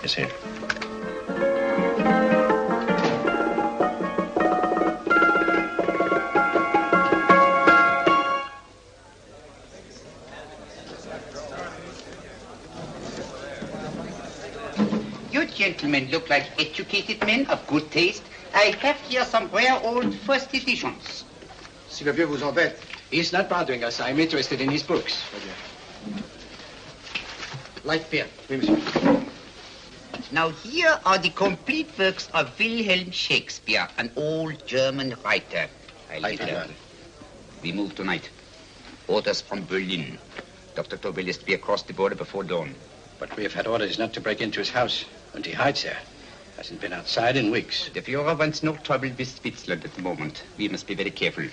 Yes, sir. You gentlemen look like educated men of good taste. I have here some rare old first editions. Si le vieux vous embête. He's not bothering us. I'm interested in his books. Light beer. Oui, monsieur. Now here are the complete works of Wilhelm Shakespeare, an old German writer. We move tonight. Orders from Berlin. Dr. Tobel is to be across the border before dawn. But we have had orders not to break into his house, and he hides there. Hasn't been outside in weeks. The Führer wants no trouble with Switzerland at the moment. We must be very careful.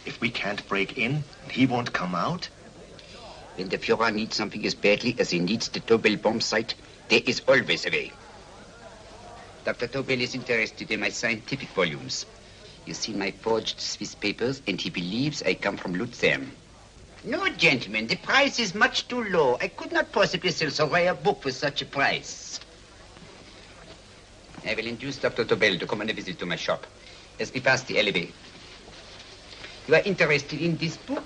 If we can't break in, he won't come out? When the Führer needs something as badly as he needs the Tobel bomb site, there is always a way. Dr. Tobel is interested in my scientific volumes. He's seen my forged Swiss papers, and he believes I come from Lucerne. No, gentlemen, the price is much too low. I could not possibly sell so rare a book for such a price. I will induce Dr. Tobel to come on a visit to my shop as we pass the alleyway. You are interested in this book?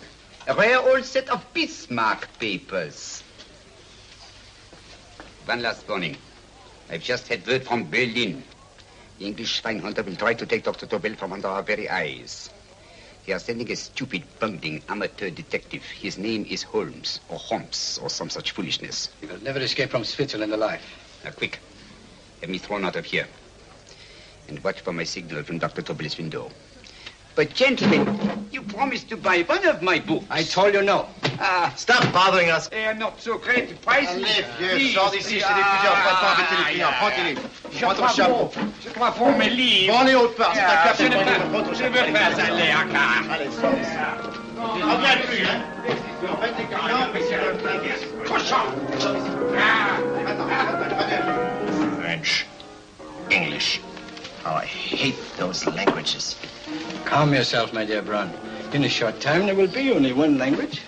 A rare old set of Bismarck papers. One last warning. I've just had word from Berlin. The English Schweinhunter will try to take Dr. Tobel from under our very eyes. They are sending a stupid, bungling amateur detective. His name is Holmes, or Holmes, or some such foolishness. He will never escape from Switzerland alive. Now, quick. Have me thrown out of here. And watch for my signal from Dr. Tobel's window. But, gentlemen, you promised to buy one of my books. I told you no. Stop bothering us. They are not so great prices. Allez, vieux, sors d'ici, c'est l'étudiant. Pas tant embêter les clients. Prends-les. Prends ton chapeau. Je crois pour mes livres. Prends-les haute part. C'est ta cape. Je ne veux pas aller à car. Allez, sors d'ici. Reviens plus, hein. En fait, les clients, mais c'est le plein. Cochon. French. English. Oh, I hate those languages. Calm yourself, my dear Brown. In a short time, there will be only one language.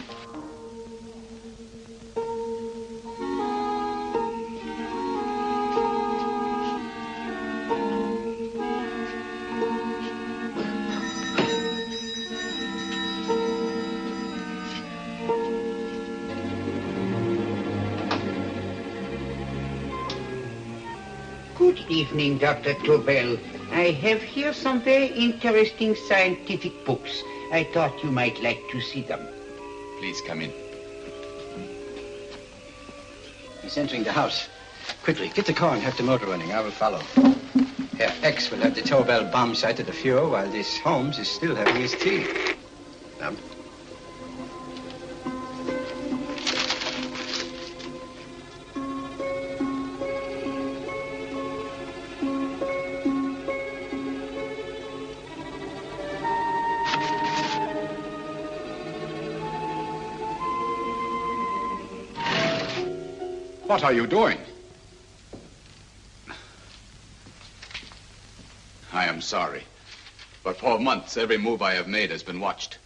Good evening, Dr. Tobel. I have here some very interesting scientific books. I thought you might like to see them. Please come in. He's entering the house. Quickly, get the car and have the motor running. I will follow. Herr X will have the Tobel bomb site at the Führer while this Holmes is still having his tea. What are you doing? I am sorry, but for months, every move I have made has been watched.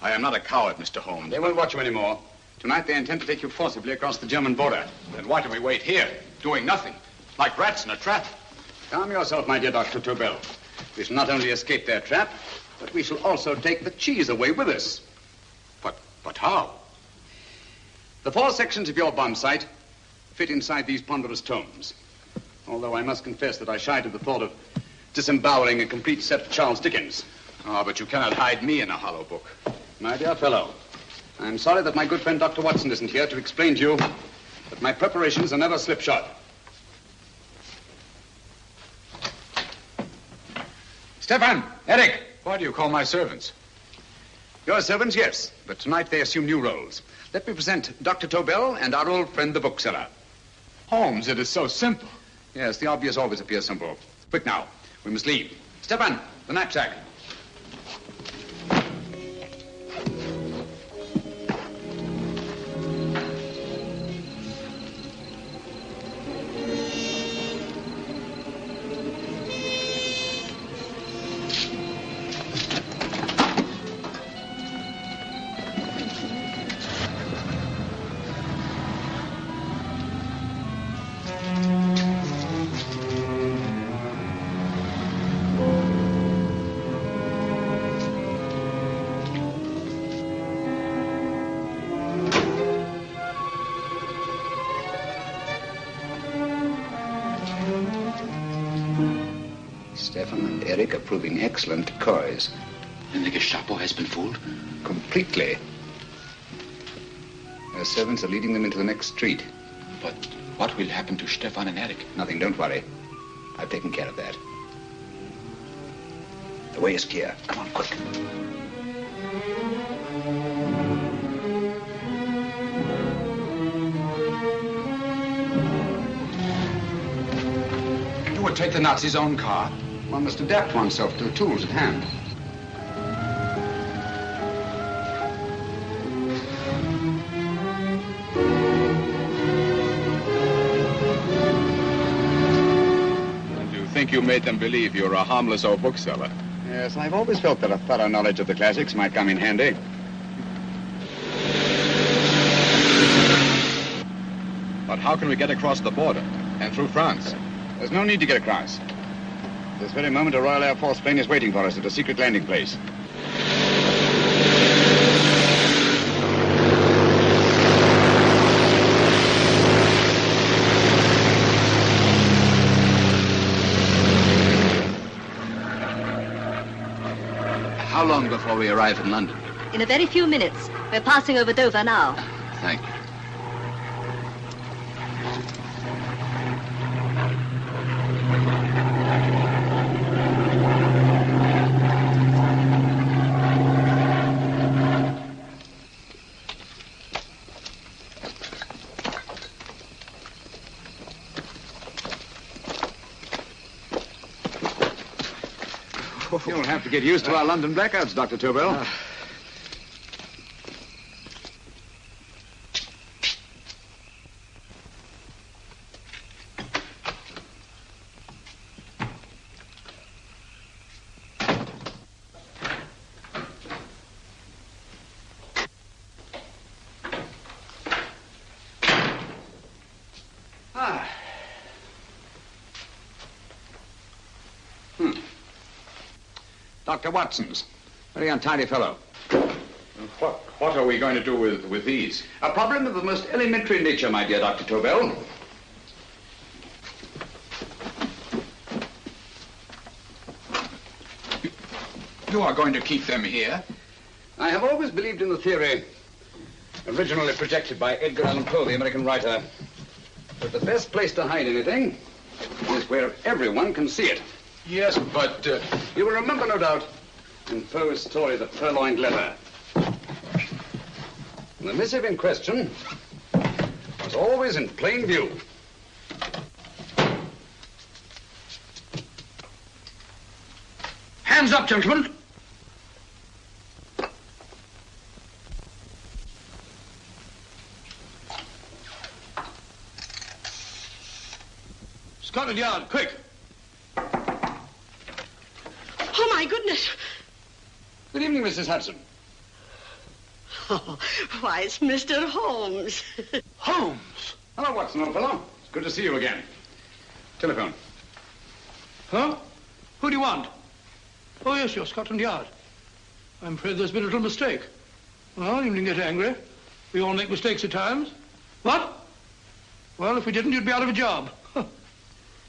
I am not a coward, Mr. Holmes. They won't watch you anymore. Tonight, they intend to take you forcibly across the German border. Then why do we wait here, doing nothing, like rats in a trap? Calm yourself, my dear Dr. Tobel. We shall not only escape their trap, but we shall also take the cheese away with us. But how? The 4 sections of your bomb sight fit inside these ponderous tomes. Although I must confess that I shied at the thought of disemboweling a complete set of Charles Dickens. Ah, but you cannot hide me in a hollow book. My dear fellow, I'm sorry that my good friend Dr. Watson isn't here to explain to you that my preparations are never slipshod. Stefan! Eric! Why do you call my servants? Your servants, yes, but tonight they assume new roles. Let me present Dr. Tobel and our old friend, the bookseller. Holmes, it is so simple. Yes, the obvious always appears simple. Quick now, we must leave. Stefan, the knapsack. Stefan and Eric are proving excellent decoys. And the Gestapo has been fooled? Completely. Their servants are leading them into the next street. But what will happen to Stefan and Eric? Nothing, don't worry. I've taken care of that. The way is clear. Come on, quick. You would take the Nazis' own car? One must adapt oneself to the tools at hand. Think you made them believe you're a harmless old bookseller. Yes, I've always felt that a thorough knowledge of the classics might come in handy. But how can we get across the border and through France? There's no need to get across. At this very moment, a Royal Air Force plane is waiting for us at a secret landing place. How long before we arrive in London? In a very few minutes. We're passing over Dover now. Thank you. You'll have to get used to our London blackouts, Dr. Tobel. Dr. Watson's. Very untidy fellow. What are we going to do with these? A problem of the most elementary nature, my dear Dr. Tobel. You are going to keep them here? I have always believed in the theory, originally projected by Edgar Allan Poe, the American writer, that the best place to hide anything is where everyone can see it. Yes, but... You will remember, no doubt, in Poe's story, The Purloined Letter. The missive in question was always in plain view. Hands up, gentlemen. Scotland Yard, quick. Oh, my goodness. Good evening, Mrs. Hudson. Oh, why, it's Mr. Holmes. Holmes. Hello, Watson, old fellow. It's good to see you again. Telephone. Huh? Who do you want? Oh, yes, you're Scotland Yard. I'm afraid there's been a little mistake. Well, you needn't get angry. We all make mistakes at times. What? Well, if we didn't, you'd be out of a job.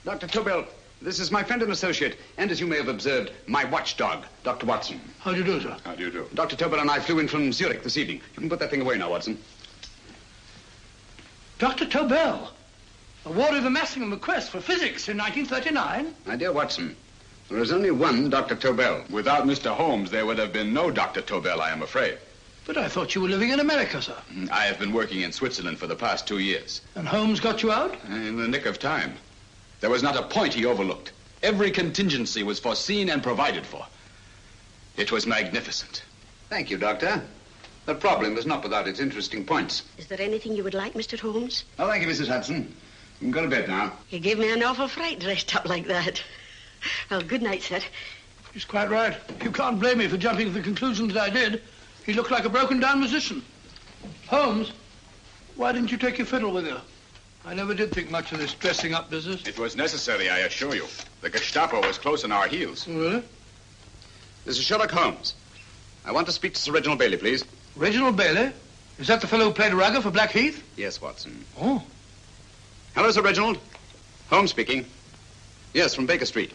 Dr. Tobel, this is my friend and associate, and as you may have observed, my watchdog, Dr. Watson. How do you do, sir? How do you do? Dr. Tobel and I flew in from Zurich this evening. You can put that thing away now, Watson. Dr. Tobel, awarded the Massingham Quest for physics in 1939. My dear Watson, there is only one Dr. Tobel. Without Mr. Holmes, there would have been no Dr. Tobel, I am afraid. But I thought you were living in America, sir. I have been working in Switzerland for the past 2 years. And Holmes got you out? In the nick of time. There was not a point he overlooked. Every contingency was foreseen and provided for. It was magnificent. Thank you, Doctor. The problem is not without its interesting points. Is there anything you would like, Mr. Holmes? Oh, thank you, Mrs. Hudson. You can go to bed now. You gave me an awful fright dressed up like that. Well, good night, sir. He's quite right. You can't blame me for jumping to the conclusion that I did. He looked like a broken-down musician. Holmes, why didn't you take your fiddle with you? I never did think much of this dressing-up business. It was necessary, I assure you. The Gestapo was close on our heels. Really? This is Sherlock Holmes. I want to speak to Sir Reginald Bailey, please. Reginald Bailey? Is that the fellow who played Rugger for Blackheath? Yes, Watson. Oh. Hello, Sir Reginald. Holmes speaking. Yes, from Baker Street.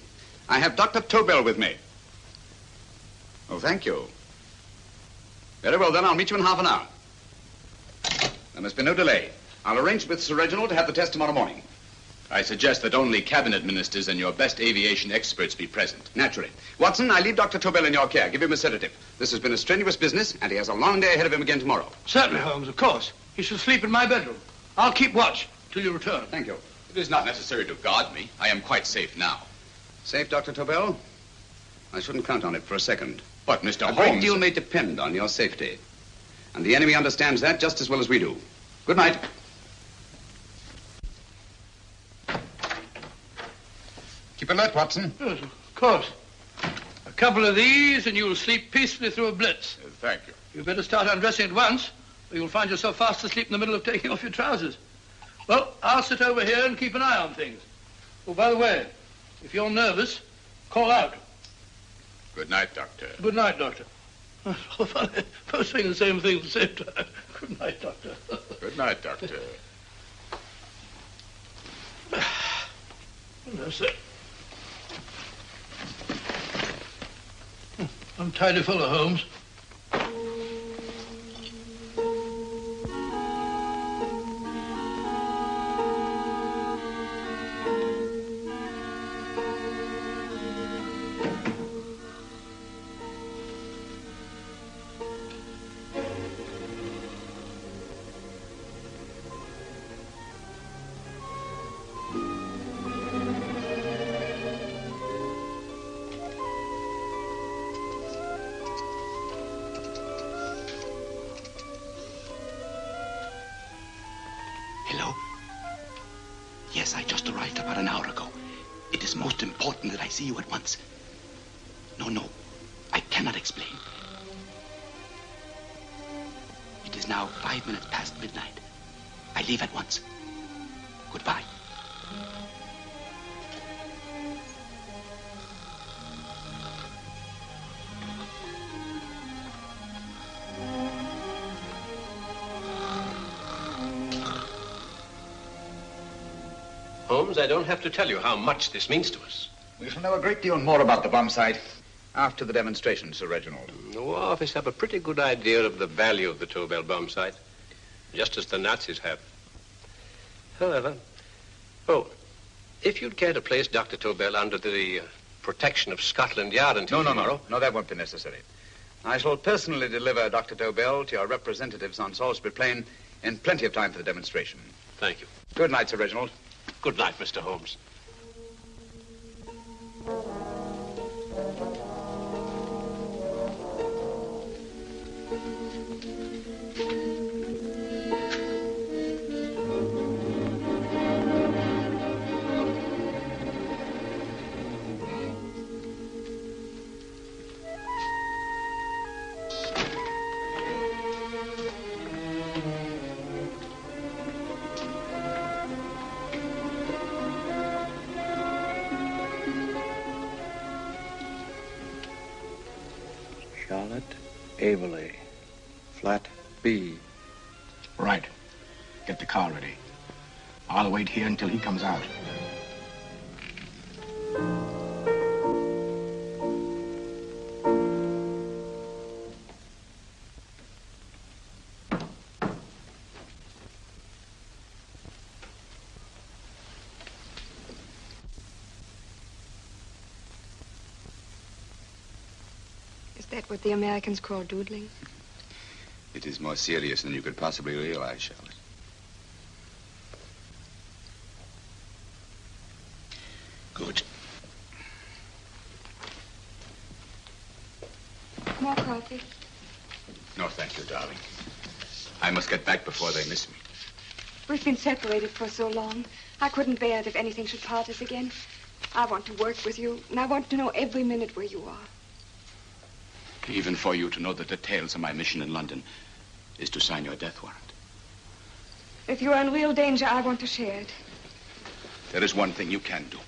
I have Dr. Tobel with me. Oh, thank you. Very well, then. I'll meet you in half an hour. There must be no delay. I'll arrange with Sir Reginald to have the test tomorrow morning. I suggest that only cabinet ministers and your best aviation experts be present. Naturally. Watson, I leave Dr. Tobel in your care. Give him a sedative. This has been a strenuous business, and he has a long day ahead of him again tomorrow. Certainly, Holmes, of course. He shall sleep in my bedroom. I'll keep watch till you return. Thank you. It is not necessary to guard me. I am quite safe now. Safe, Dr. Tobel? I shouldn't count on it for a second. But, Mr. A Holmes... great deal may depend on your safety. And the enemy understands that just as well as we do. Good night. Keep alert, Watson. Yes, of course. A couple of these and you'll sleep peacefully through a blitz. Thank you. You'd better start undressing at once, or you'll find yourself fast asleep in the middle of taking off your trousers. Well, I'll sit over here and keep an eye on things. Oh, by the way, if you're nervous, call out. Good night, Doctor. Good night, Doctor. Both saying the same thing at the same time. Good night, Doctor. Good night, Doctor. That's it. Untidy fellow, Holmes. Hello? Yes, I just arrived about an hour ago. It is most important that I see you at once. No, I cannot explain. It is now 5 minutes past midnight. I leave at once. Goodbye. Holmes, I don't have to tell you how much this means to us. We shall know a great deal more about the bomb site after the demonstration, Sir Reginald. The War Office have a pretty good idea of the value of the Tobel bomb site, just as the Nazis have. However, if you'd care to place Dr. Tobel under the protection of Scotland Yard until tomorrow... No, that won't be necessary. I shall personally deliver Dr. Tobel to your representatives on Salisbury Plain in plenty of time for the demonstration. Thank you. Good night, Sir Reginald. Good night, Mr. Holmes. Charlotte Averley, flat B. Right. Get the car ready. I'll wait here until he comes out. Is that what the Americans call doodling? It is more serious than you could possibly realize, Charlotte. Good. More coffee? No, thank you, darling. I must get back before they miss me. We've been separated for so long. I couldn't bear it if anything should part us again. I want to work with you, and I want to know every minute where you are. Even for you to know the details of my mission in London is to sign your death warrant. If you're in real danger, I want to share it. There is one thing you can do.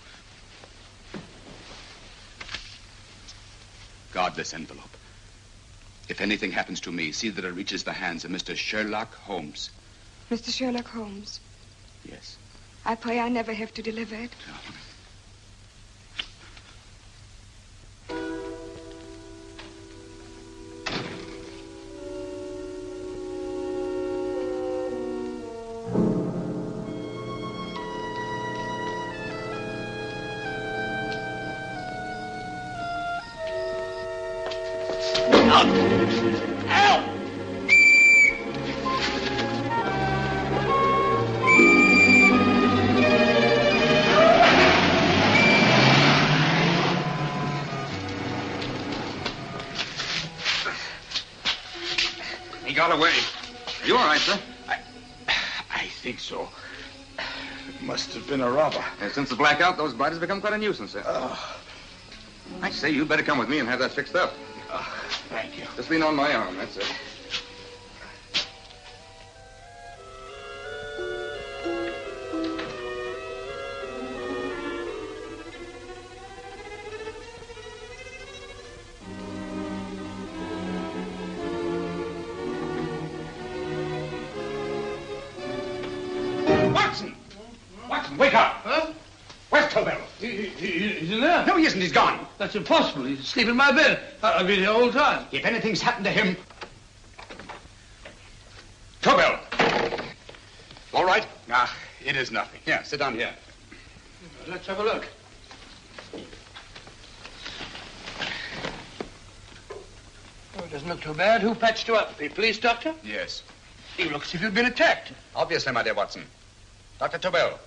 Guard this envelope. If anything happens to me, see that it reaches the hands of Mr. Sherlock Holmes. Mr. Sherlock Holmes. Yes. I pray I never have to deliver it. Look! Help! He got away. Are you all right, sir? I think so. It must have been a robber. Since the blackout, those bodies have become quite a nuisance, sir. I say, you'd better come with me and have that fixed up. Thank you. Just lean on my arm, that's it. Watson! Watson, wake up! Huh? Where's Tobel? He's in there. No, he isn't. He's gone. That's impossible. He's asleep in my bed. I've been here all the time. If anything's happened to him... Tobel! All right? Ah, it is nothing. Yeah, sit down here. Let's have a look. Oh, it doesn't look too bad. Who patched you up? The police doctor? Yes. You look as if you'd been attacked. Obviously, my dear Watson. Dr. Tobel,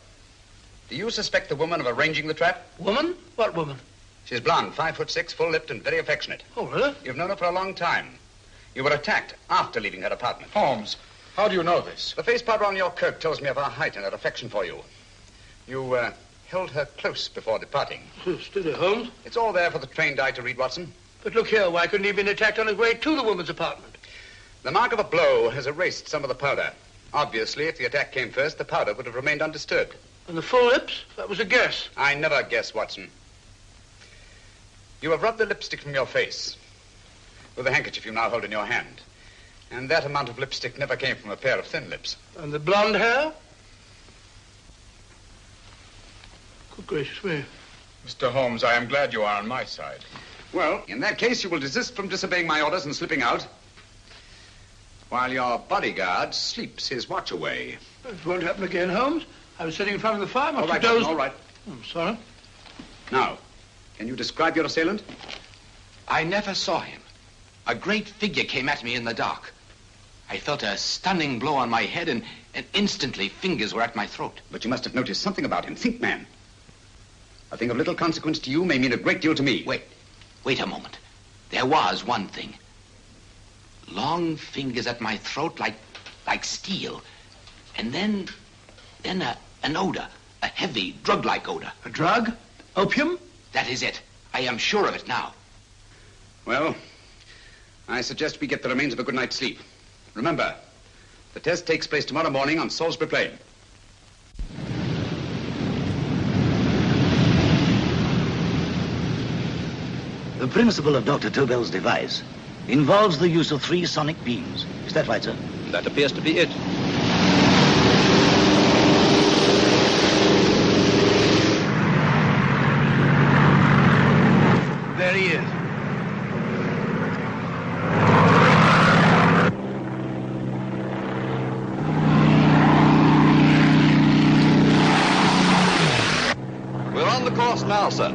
do you suspect the woman of arranging the trap? Woman? What woman? She's blonde, 5'6", full-lipped, and very affectionate. Oh, really? You've known her for a long time. You were attacked after leaving her apartment. Holmes, how do you know this? The face powder on your coat tells me of her height and her affection for you. You held her close before departing. Steady, Holmes. It's all there for the trained eye to read, Watson. But look here, why couldn't he have been attacked on his way to the woman's apartment? The mark of a blow has erased some of the powder. Obviously, if the attack came first, the powder would have remained undisturbed. And the full lips? That was a guess. I never guess, Watson. You have rubbed the lipstick from your face with the handkerchief you now hold in your hand. And that amount of lipstick never came from a pair of thin lips. And the blonde hair? Good gracious me. Mr. Holmes, I am glad you are on my side. Well, in that case, you will desist from disobeying my orders and slipping out while your bodyguard sleeps his watch away. It won't happen again, Holmes. I was sitting in front of the fire. All right, Watson, all right. I'm sorry. Now, can you describe your assailant? I never saw him. A great figure came at me in the dark. I felt a stunning blow on my head, and instantly fingers were at my throat. But you must have noticed something about him. Think, man. A thing of little consequence to you may mean a great deal to me. Wait a moment. There was one thing. Long fingers at my throat like steel. And then an odor, a heavy, drug-like odor. A drug? Opium? That is it. I am sure of it now. Well, I suggest we get the remains of a good night's sleep. Remember, the test takes place tomorrow morning on Salisbury Plain. The principle of Dr. Tobel's device involves the use of 3 sonic beams. Is that right, sir? That appears to be it. There he is. We're on the course now, sir.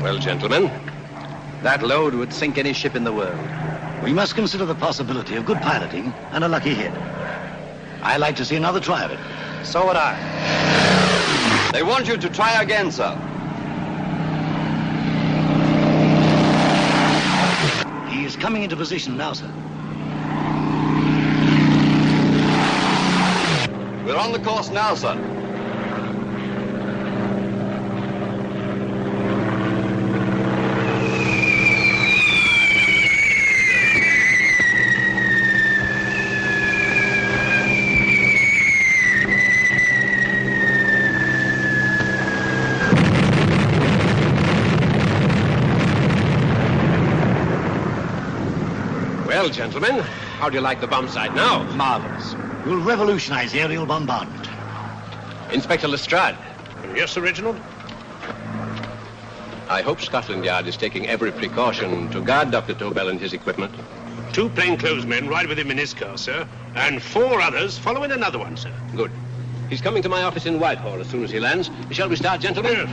Well, gentlemen, that load would sink any ship in the world. We must consider the possibility of good piloting and a lucky hit. I like to see another try of it. So would I. They want you to try again, sir. He is coming into position now, sir. We're on the course now, sir. Well, gentlemen, How do you like the bomb site now? Marvelous. We'll revolutionize aerial bombardment. Inspector Lestrade. Yes, Sir Reginald? I hope Scotland Yard is taking every precaution to guard Dr. Tobel and his equipment. 2 plainclothes men ride with him in his car, sir, and 4 others follow in another one, sir. Good. He's coming to my office in Whitehall as soon as he lands. Shall we start, gentlemen? Yes.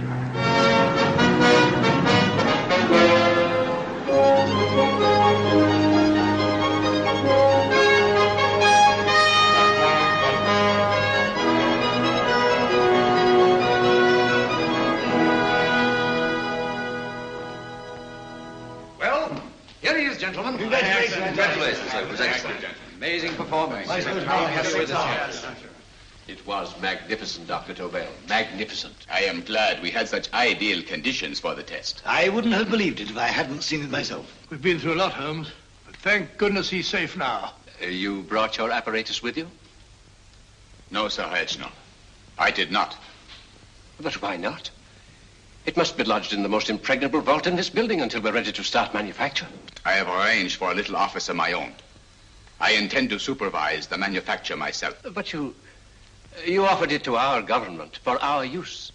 Well, here he is, gentlemen. Congratulations, sir. It was excellent. Amazing performance. It was magnificent, Dr. Tobel. Magnificent. I am glad we had such ideal conditions for the test. I wouldn't have believed it if I hadn't seen it myself. We've been through a lot, Holmes, but thank goodness he's safe now. You brought your apparatus with you? No, Sir Reginald. I did not. But why not? It must be lodged in the most impregnable vault in this building until we're ready to start manufacture. I have arranged for a little office of my own. I intend to supervise the manufacture myself. But you offered it to our government for our use.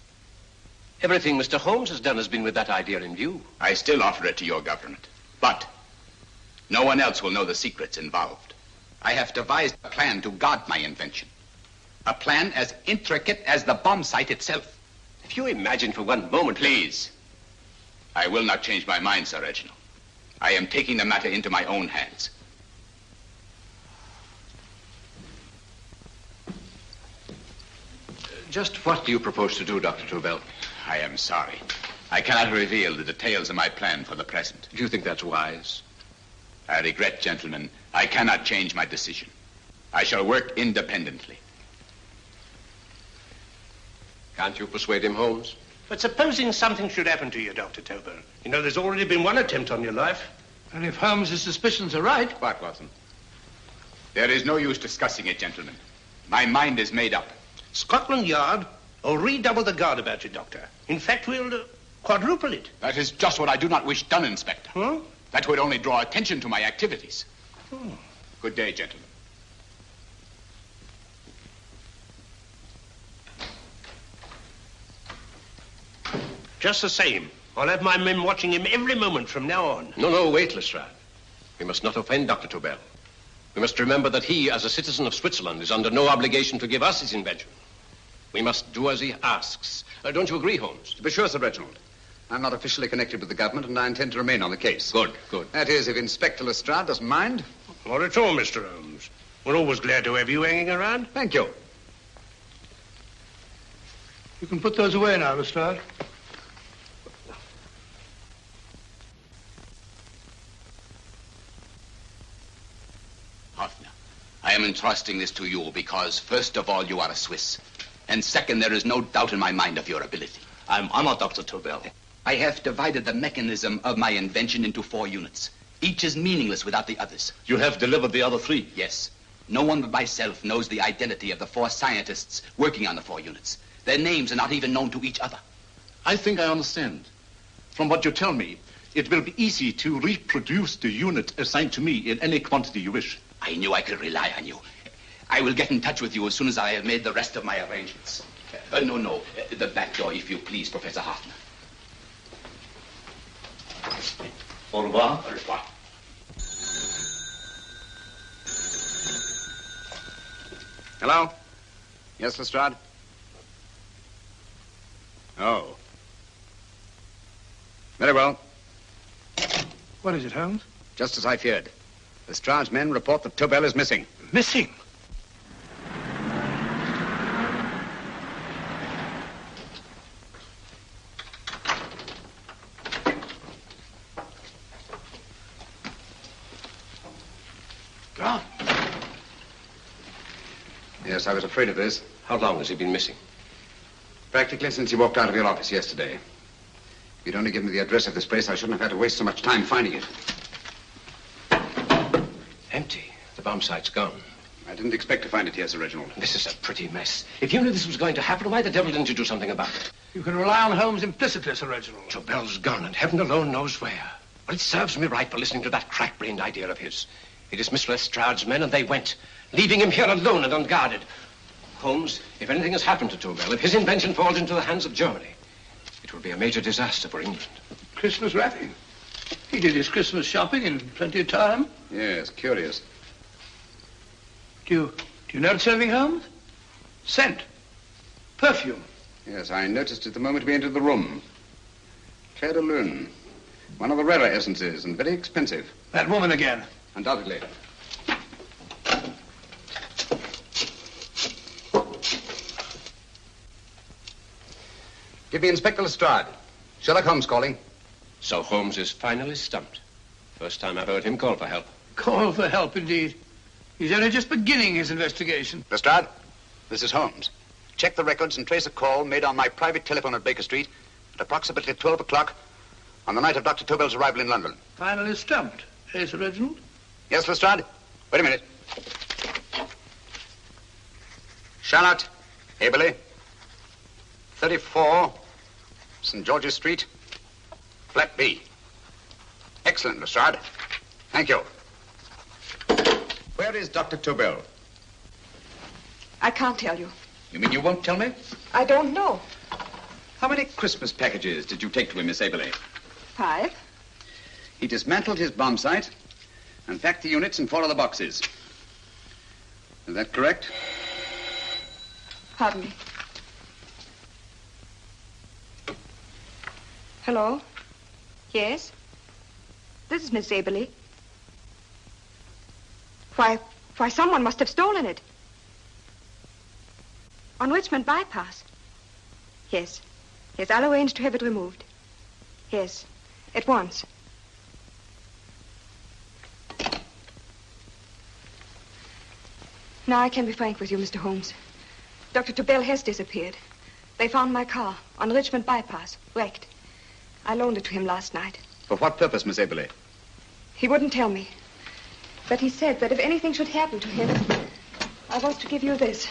Everything Mr. Holmes has done has been with that idea in view. I still offer it to your government. But no one else will know the secrets involved. I have devised a plan to guard my invention. A plan as intricate as the bomb site itself. If you imagine for one moment... Please. I will not change my mind, Sir Reginald. I am taking the matter into my own hands. Just what do you propose to do, Dr. Tobel? I am sorry. I cannot reveal the details of my plan for the present. Do you think that's wise? I regret, gentlemen, I cannot change my decision. I shall work independently. Can't you persuade him, Holmes? But supposing something should happen to you, Dr. Tobel. You know, there's already been one attempt on your life. And if Holmes' suspicions are right... What, Watson? There is no use discussing it, gentlemen. My mind is made up. Scotland Yard will redouble the guard about you, Doctor. In fact, we'll quadruple it. That is just what I do not wish done, Inspector. Huh? That would only draw attention to my activities. Good day, gentlemen. Just the same, I'll have my men watching him every moment from now on. No, wait, Lestrade. We must not offend Dr. Tobel. We must remember that he, as a citizen of Switzerland, is under no obligation to give us his invention. We must do as he asks. Don't you agree, Holmes? To be sure, Sir Reginald. I'm not officially connected with the government, and I intend to remain on the case. Good. That is, if Inspector Lestrade doesn't mind. Not at all, Mr. Holmes. We're always glad to have you hanging around. Thank you. You can put those away now, Lestrade. Hoffner, I am entrusting this to you because, first of all, you are a Swiss. And second, there is no doubt in my mind of your ability. I'm honored, Dr. Tobel. I have divided the mechanism of my invention into 4 units. Each is meaningless without the others. You have delivered the other 3? Yes. No one but myself knows the identity of the 4 scientists working on the 4 units. Their names are not even known to each other. I think I understand. From what you tell me, it will be easy to reproduce the unit assigned to me in any quantity you wish. I knew I could rely on you. I will get in touch with you as soon as I have made the rest of my arrangements. No. The back door, if you please, Professor Hoffner. Au revoir. Au revoir. Hello? Yes, Lestrade? Oh. Very well. What is it, Holmes? Just as I feared. Lestrade's men report that Tobel is missing. Missing? Gone. Yes, I was afraid of this. How long has he been missing? Practically since he walked out of your office yesterday. If you'd only given me the address of this place, I shouldn't have had to waste so much time finding it. Empty. The bomb site's gone. I didn't expect to find it here, Sir Reginald. This is a pretty mess. If you knew this was going to happen, why the devil didn't you do something about it? You can rely on Holmes implicitly, Sir Reginald. Tobel's gone, and heaven alone knows where. But it serves me right for listening to that crack-brained idea of his. He dismissed Lestrade's men, and they went, leaving him here alone and unguarded. Holmes, if anything has happened to Tobel, if his invention falls into the hands of Germany, it will be a major disaster for England. Christmas wrapping. He did his Christmas shopping in plenty of time. Yes, curious. Do you notice anything, Holmes? Scent. Perfume. Yes, I noticed it the moment we entered the room. Claire de Lune. One of the rarer essences, and very expensive. That woman again. Undoubtedly. Give me Inspector Lestrade. Sherlock Holmes calling. So Holmes is finally stumped. First time I've heard him call for help. Call for help, indeed. He's only just beginning his investigation. Lestrade, this is Holmes. Check the records and trace a call made on my private telephone at Baker Street at approximately 12 o'clock on the night of Dr. Tobel's arrival in London. Finally stumped. Eh, Sir Reginald? Yes, Lestrade? Wait a minute. Charlotte, Aberley, 34, St. George's Street, flat B. Excellent, Lestrade. Thank you. Where is Dr. Tobel? I can't tell you. You mean you won't tell me? I don't know. How many Christmas packages did you take to him, Miss Aberley? 5. He dismantled his bomb site and packed the units in 4 other boxes. Is that correct? Pardon me. Hello? Yes? This is Miss Aberley. Why, someone must have stolen it. On Richmond Bypass. Yes. Yes, I'll arrange to have it removed. Yes, at once. Now I can be frank with you, Mr. Holmes. Dr. Tobel has disappeared. They found my car on Richmond Bypass, wrecked. I loaned it to him last night. For what purpose, Miss Aberley? He wouldn't tell me. But he said that if anything should happen to him, I was to give you this.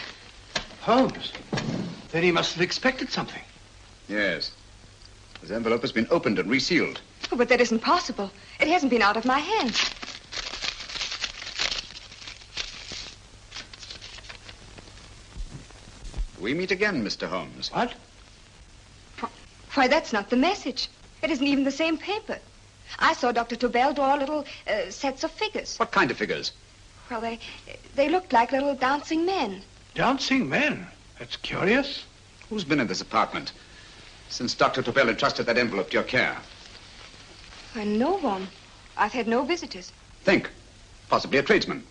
Holmes? Then he must have expected something. Yes. His envelope has been opened and resealed. Oh, but that isn't possible. It hasn't been out of my hands. We meet again, Mr. Holmes. What? Why, that's not the message. It isn't even the same paper. I saw Dr. Tobel draw little sets of figures. What kind of figures? Well, they looked like little dancing men. Dancing men? That's curious. Who's been in this apartment since Dr. Tobel entrusted that envelope to your care? Why, no one. I've had no visitors. Think. Possibly a tradesman.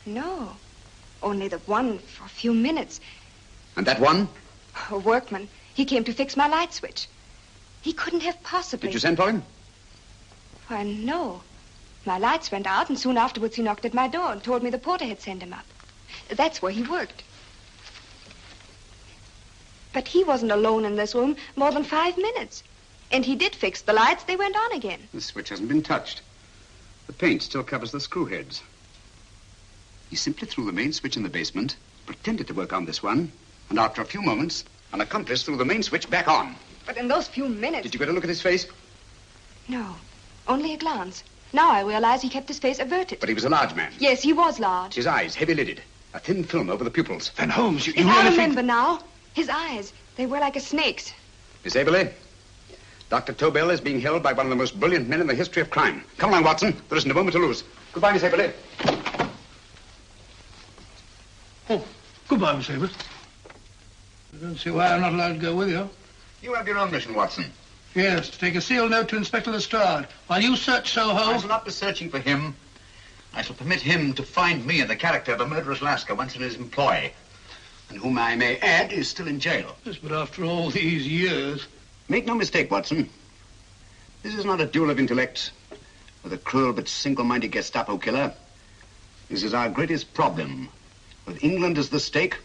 No. Only the one for a few minutes. And that one? A workman. He came to fix my light switch. He couldn't have possibly... Did you send for him? Why, no. My lights went out, and soon afterwards he knocked at my door and told me the porter had sent him up. That's where he worked. But he wasn't alone in this room more than 5 minutes. And he did fix the lights. They went on again. The switch hasn't been touched. The paint still covers the screw heads. He simply threw the main switch in the basement, pretended to work on this one, and after a few moments, an accomplice threw the main switch back on. But in those few minutes... Did you get a look at his face? No, only a glance. Now I realize he kept his face averted. But he was a large man. Yes, he was large. His eyes heavy-lidded. A thin film over the pupils. Van Holmes, you If really I think... remember now, his eyes, they were like a snake's. Miss Aberley, Dr. Tobel is being held by one of the most brilliant men in the history of crime. Come along, Watson. There isn't a moment to lose. Goodbye, Miss Aberley. Oh, goodbye, Miss Aberley. I don't see why I'm not allowed to go with you. You have your own mission, Watson. Yes, to take a sealed note to Inspector Lestrade. While you search Soho... I shall not be searching for him. I shall permit him to find me in the character of a murderous Lascar once in his employ, and whom I may add is still in jail. Yes, but after all these years... Make no mistake, Watson. This is not a duel of intellects with a cruel but single-minded Gestapo killer. This is our greatest problem, with England as the stake,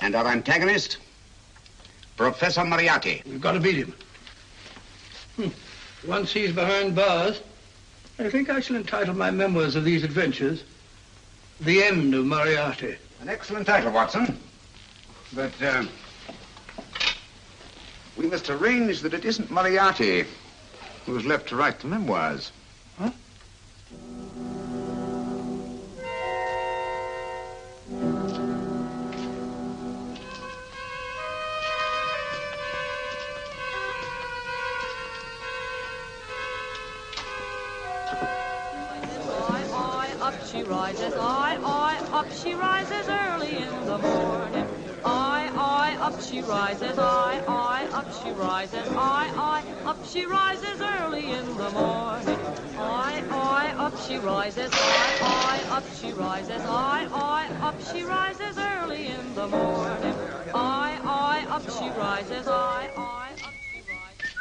and our antagonist, Professor Moriarty. We've got to beat him. Once he's behind bars, I think I shall entitle my memoirs of these adventures, The End of Moriarty. An excellent title, Watson. But, we must arrange that it isn't Moriarty who's left to write the memoirs. Huh? she rises, I, up she rises early in the morning. I, up she rises, I, up she rises, I, up she rises early in the morning. I, up she rises, I, up she rises, I, up she rises early in the morning. I, up she rises, I, up she rises.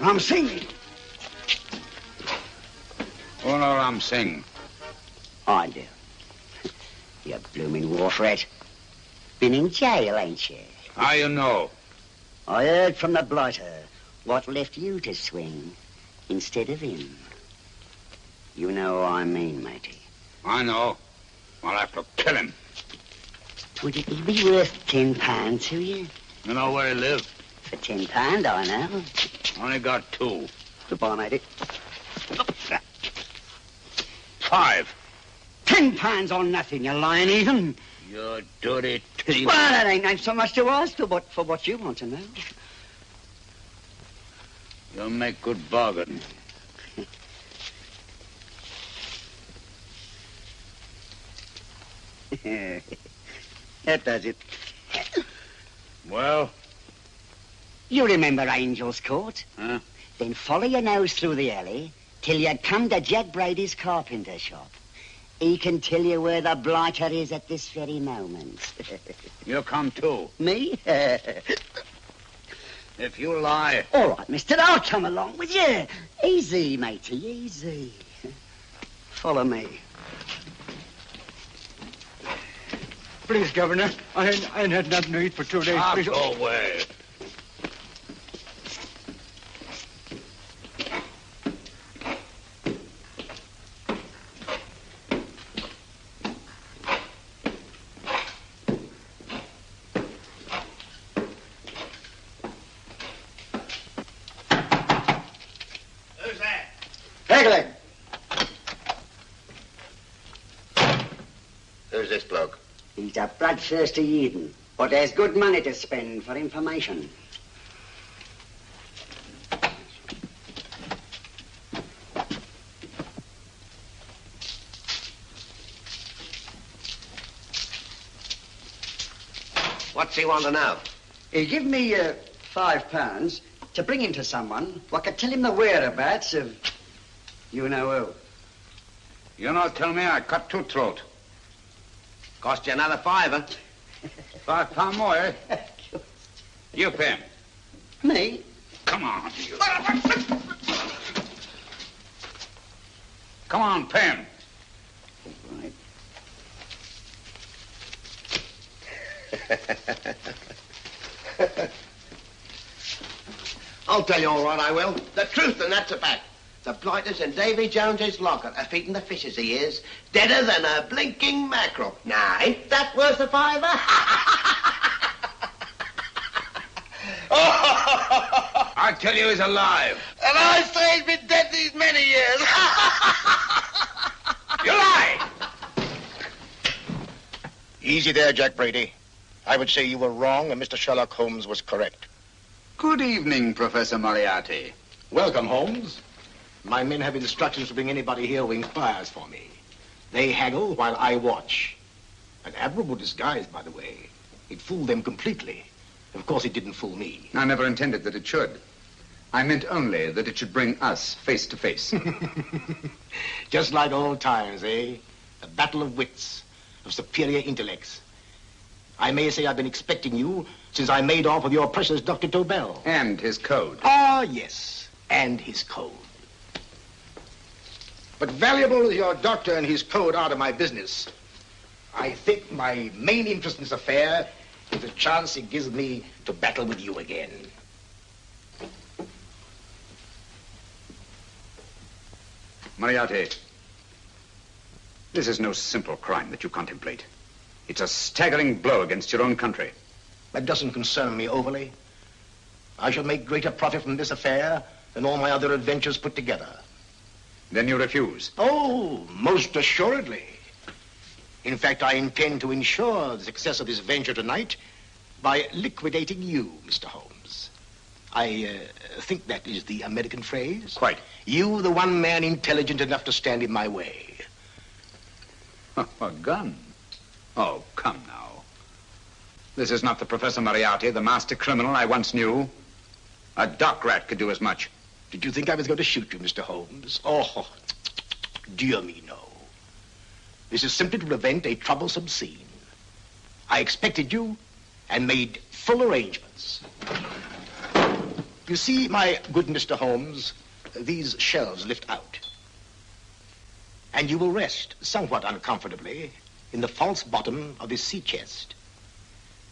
Ram Singh. Oh, no, Ram Singh. I do. You blooming war threat. Been in jail, ain't you? How you know? I heard from the blighter what left you to swing instead of him. You know what I mean, matey. I know. I'll have to kill him. Would it be worth £10 to you? You know where he lives? For £10, I know. Only got 2. Goodbye, matey. 5. £10 on nothing, you lying heathen. You dirty thief. Well, that ain't so much to ask for what you want to know. You'll make good bargain. That does it. Well? You remember Angel's Court? Huh? Then follow your nose through the alley till you come to Jack Brady's carpenter shop. He can tell you where the blighter is at this very moment. You come too. Me? If you lie... All right, mister, I'll come along with you. Easy, matey, easy. Follow me. Please, Governor, I ain't had nothing to eat for 2 days. Please. Go away. Who's this bloke? He's a bloodthirsty heathen, but there's good money to spend for information. What's he want to know? He give me £5 to bring him to someone what could tell him the whereabouts of you know who. You not tell me I cut 2 throat. Cost you another £5. £5 more, eh? You pay him. Me? Come on, you. Come on, pay him. Right. I'll tell you all right, I will. The truth, and that's a fact. The blighters in Davy Jones's locker are feeding the fishes he is, deader than a blinking mackerel. Now, ain't that worth a £5? I tell you he's alive. And I say he's been dead these many years. You lie! Easy there, Jack Brady. I would say you were wrong and Mr. Sherlock Holmes was correct. Good evening, Professor Moriarty. Welcome, Holmes. My men have instructions to bring anybody here who inquires for me. They haggle while I watch. An admirable disguise, by the way. It fooled them completely. Of course, it didn't fool me. I never intended that it should. I meant only that it should bring us face to face. Just like old times, eh? A battle of wits, of superior intellects. I may say I've been expecting you since I made off with your precious Dr. Tobel. And his code. Ah, yes, and his code. But valuable as your doctor and his code are to my business, I think my main interest in this affair is the chance it gives me to battle with you again. Moriarty, this is no simple crime that you contemplate. It's a staggering blow against your own country. That doesn't concern me overly. I shall make greater profit from this affair than all my other adventures put together. Then you refuse? Oh, most assuredly. In fact, I intend to ensure the success of this venture tonight by liquidating you, Mr. Holmes. I think that is the American phrase. Quite. You, the one man intelligent enough to stand in my way. A gun? Oh, come now. This is not the Professor Moriarty, the master criminal I once knew. A dock rat could do as much. Did you think I was going to shoot you, Mr. Holmes? Oh, dear me, no. This is simply to prevent a troublesome scene. I expected you and made full arrangements. You see, my good Mr. Holmes, these shelves lift out. And you will rest somewhat uncomfortably in the false bottom of this sea chest.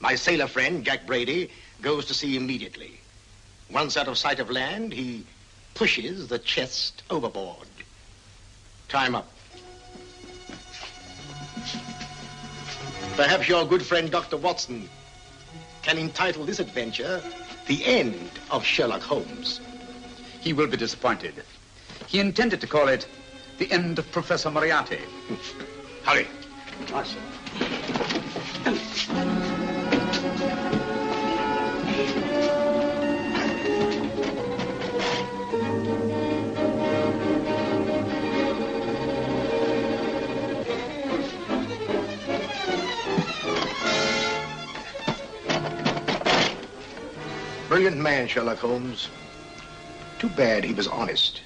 My sailor friend, Jack Brady, goes to sea immediately. Once out of sight of land, he pushes the chest overboard. Time up. Perhaps your good friend, Dr. Watson, can entitle this adventure The End of Sherlock Holmes. He will be disappointed. He intended to call it The End of Professor Moriarty. Hurry. Awesome. Brilliant man, Sherlock Holmes. Too bad he was honest.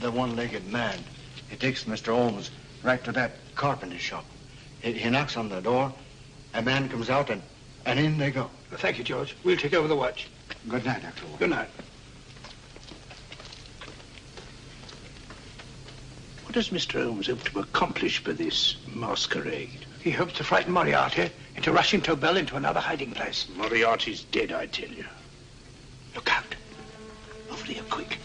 The one-legged man. He takes Mr. Holmes right to that carpenter shop. He knocks on the door. A man comes out, and in they go. Thank you, George. We'll take over the watch. Good night, Dr. Holmes. Good night. What does Mr. Holmes hope to accomplish by this masquerade? He hopes to frighten Moriarty into rushing Tobel into another hiding place. Moriarty's dead, I tell you. Look out. Over here, quick.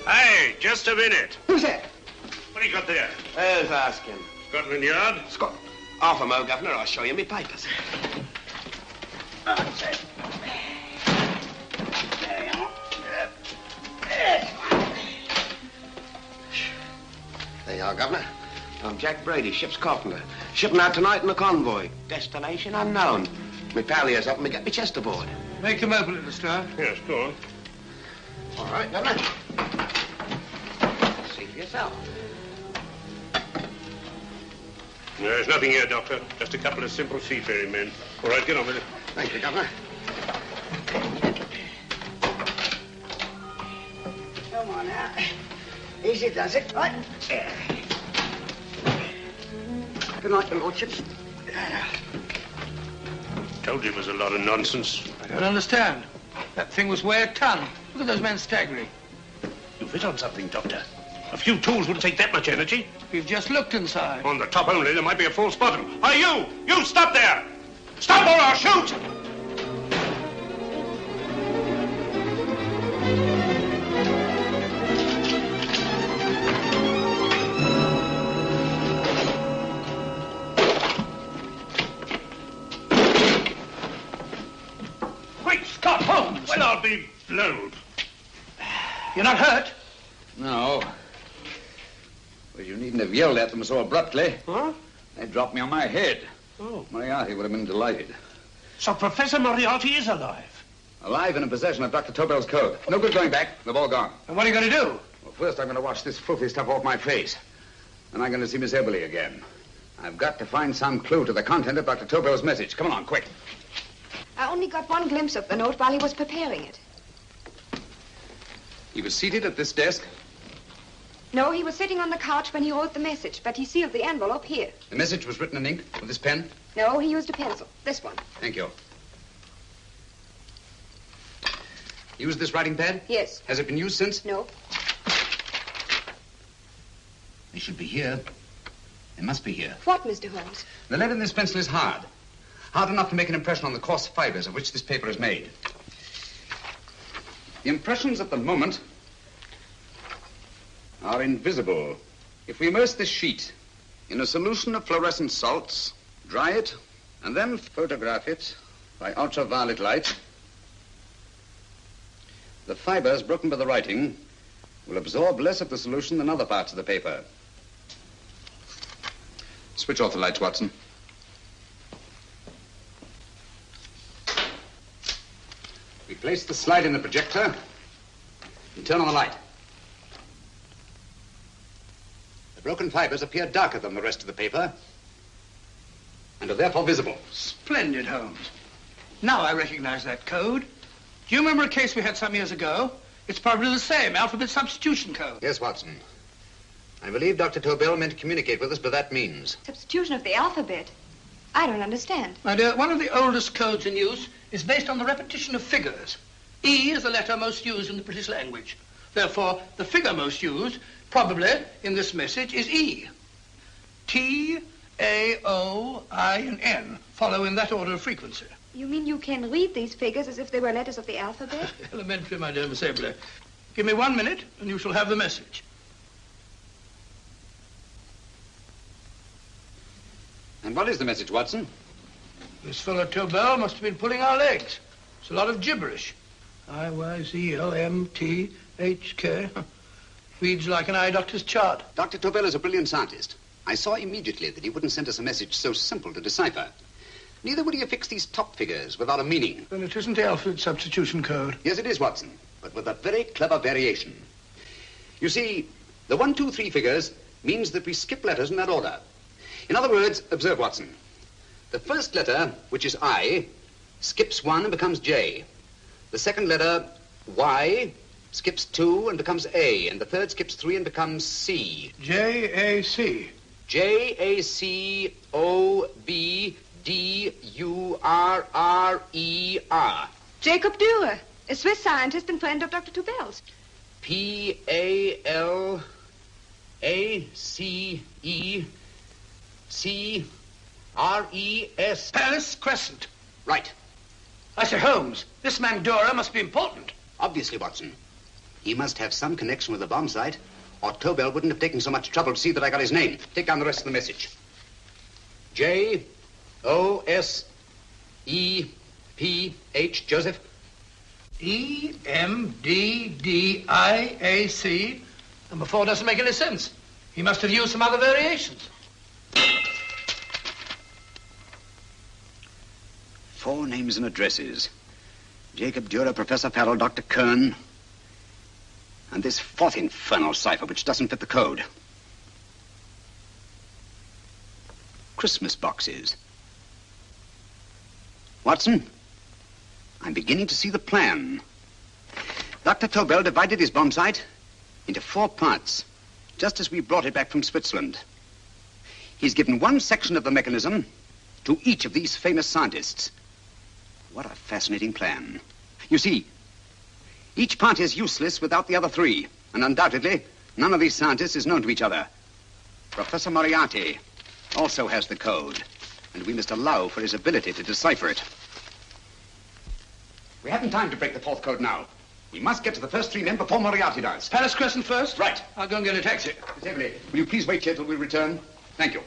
Hey, just a minute. Who's that? What do you got there? Who's asking? Scotland Yard? Half a mo, Governor. I'll show you me papers. There you are, Governor. I'm Jack Brady, ship's carpenter. Shipping out tonight in a convoy. Destination unknown. Me pal here's up and me get me chest aboard. Make them open it, Mr. Yes, go on. All right, Governor. See for yourself. There's nothing here, Doctor. Just a couple of simple seafaring men. All right, get on with it. Thank you, Governor. Come on now. Easy does it. Right. Good night, your lordships. Told you it was a lot of nonsense. I don't understand. That thing was way a ton. Look at those men staggering. You've hit on something, Doctor. A few tools wouldn't take that much energy. We've just looked inside. On the top only, there might be a false bottom. Hey, you! You stop there! Stop or I'll shoot! Great Scott, Holmes! Well, I'll be blowed. You're not hurt? No. Well, you needn't have yelled at them so abruptly. Huh? They dropped me on my head. Oh. Moriarty would have been delighted. So Professor Moriarty is alive? Alive and in possession of Dr. Tobel's code. No good going back. They've all gone. And what are you going to do? Well, first I'm going to wash this filthy stuff off my face. And I'm going to see Miss Eberly again. I've got to find some clue to the content of Dr. Tobel's message. Come on, quick. I only got one glimpse of the note while he was preparing it. He was seated at this desk. No, he was sitting on the couch when he wrote the message, but he sealed the envelope here. The message was written in ink with this pen? No, he used a pencil. This one. Thank you. Used this writing pad? Yes. Has it been used since? No. They should be here. They must be here. What, Mr. Holmes? The lead in this pencil is hard. Hard enough to make an impression on the coarse fibers of which this paper is made. The impressions at the moment are invisible. If we immerse this sheet in a solution of fluorescent salts, dry it, and then photograph it by ultraviolet light, the fibers broken by the writing will absorb less of the solution than other parts of the paper. Switch off the lights, Watson. We place the slide in the projector and turn on the light. The broken fibers appear darker than the rest of the paper and are therefore visible. Splendid, Holmes. Now I recognize that code. Do you remember a case we had some years ago? It's probably the same, alphabet substitution code. Yes, Watson. I believe Dr. Tobel meant to communicate with us by that means. Substitution of the alphabet? I don't understand. My dear, one of the oldest codes in use is based on the repetition of figures. E is the letter most used in the British language. Therefore, the figure most used, probably, in this message is E. T, A, O, I, and N follow in that order of frequency. You mean you can read these figures as if they were letters of the alphabet? Elementary, my dear Miss Eberly. Give me 1 minute, and you shall have the message. And what is the message, Watson? This fellow Tobel must have been pulling our legs. It's a lot of gibberish. I-Y-Z-L-M-T-H-K. Reads like an eye doctor's chart. Dr. Tobel is a brilliant scientist. I saw immediately that he wouldn't send us a message so simple to decipher. Neither would he affix these top figures without a meaning. Then it isn't the alphabet substitution code. Yes, it is, Watson, but with a very clever variation. You see, the 1, 2, 3 figures means that we skip letters in that order. In other words, observe, Watson. The first letter, which is I, skips 1 and becomes J. The second letter, Y, skips 2 and becomes A. And the third skips 3 and becomes C. J-A-C. J-A-C-O-B-D-U-R-R-E-R. Jacob Dürer, a Swiss scientist and friend of Dr. Tobel's. P-A-L-A-C-E-C-R-E-S. Paris Crescent. Right. I say, Holmes, this man Dürer must be important. Obviously, Watson. He must have some connection with the bomb site, or Tobel wouldn't have taken so much trouble to see that I got his name. Take down the rest of the message. J-O-S-E-P-H, Joseph. E-M-D-D-I-A-C. Number 4 doesn't make any sense. He must have used some other variations. 4 names and addresses. Jacob Dürer, Professor Farrell, Dr. Kern, and this 4th infernal cipher, which doesn't fit the code. Christmas boxes. Watson, I'm beginning to see the plan. Dr. Tobel divided his bomb site into 4 parts, just as we brought it back from Switzerland. He's given one section of the mechanism to each of these famous scientists. What a fascinating plan. You see, each part is useless without the other 3, and undoubtedly, none of these scientists is known to each other. Professor Moriarty also has the code, and we must allow for his ability to decipher it. We haven't time to break the 4th code now. We must get to the first 3 men before Moriarty does. Paris Crescent first? Right. I'll go and get a taxi. Miss Eberly, will you please wait here till we return? Thank you.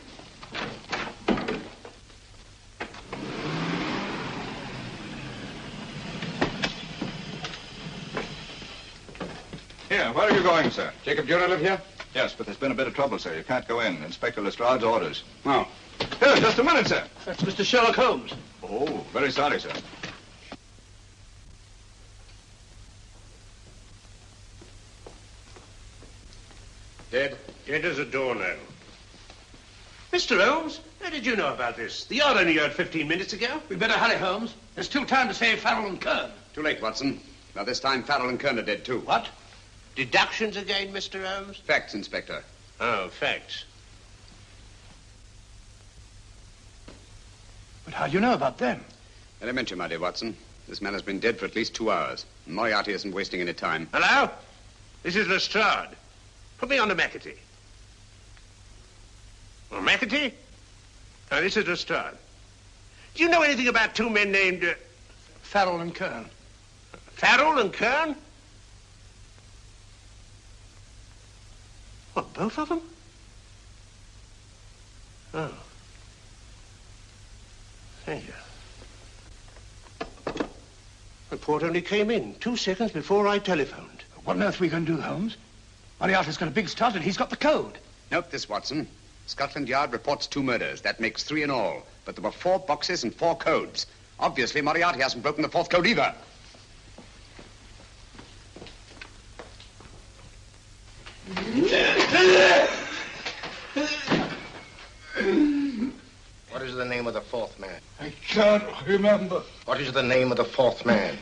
Here, where are you going, sir? Jacob Dürer live here? Yes, but there's been a bit of trouble, sir. You can't go in. Inspector Lestrade's orders. Oh. Here, just a minute, sir. That's Mr. Sherlock Holmes. Oh, very sorry, sir. Dead? Dead as a doornail. Mr. Holmes, how did you know about this? The yard only heard 15 minutes ago. We better hurry, Holmes. There's still time to save Farrell and Kern. Too late, Watson. Now, this time, Farrell and Kern are dead, too. What? Deductions again, Mr. Holmes? Facts, Inspector. Oh, facts. But how do you know about them? Elementary, my dear Watson. This man has been dead for at least 2 hours. Moriarty isn't wasting any time. Hello? This is Lestrade. Put me on to McAtee. Oh, McAtee? Oh, this is Lestrade. Do you know anything about two men named... Farrell and Kern. Farrell and Kern? What, both of them? Oh. Thank you. Report only came in 2 seconds before I telephoned. What on earth are we going to do, Holmes? Moriarty's got a big start and he's got the code. Note this, Watson. Scotland Yard reports 2 murders. That makes 3 in all. But there were 4 boxes and 4 codes. Obviously, Moriarty hasn't broken the 4th code either. What is the name of the 4th man? I can't remember. What is the name of the 4th man?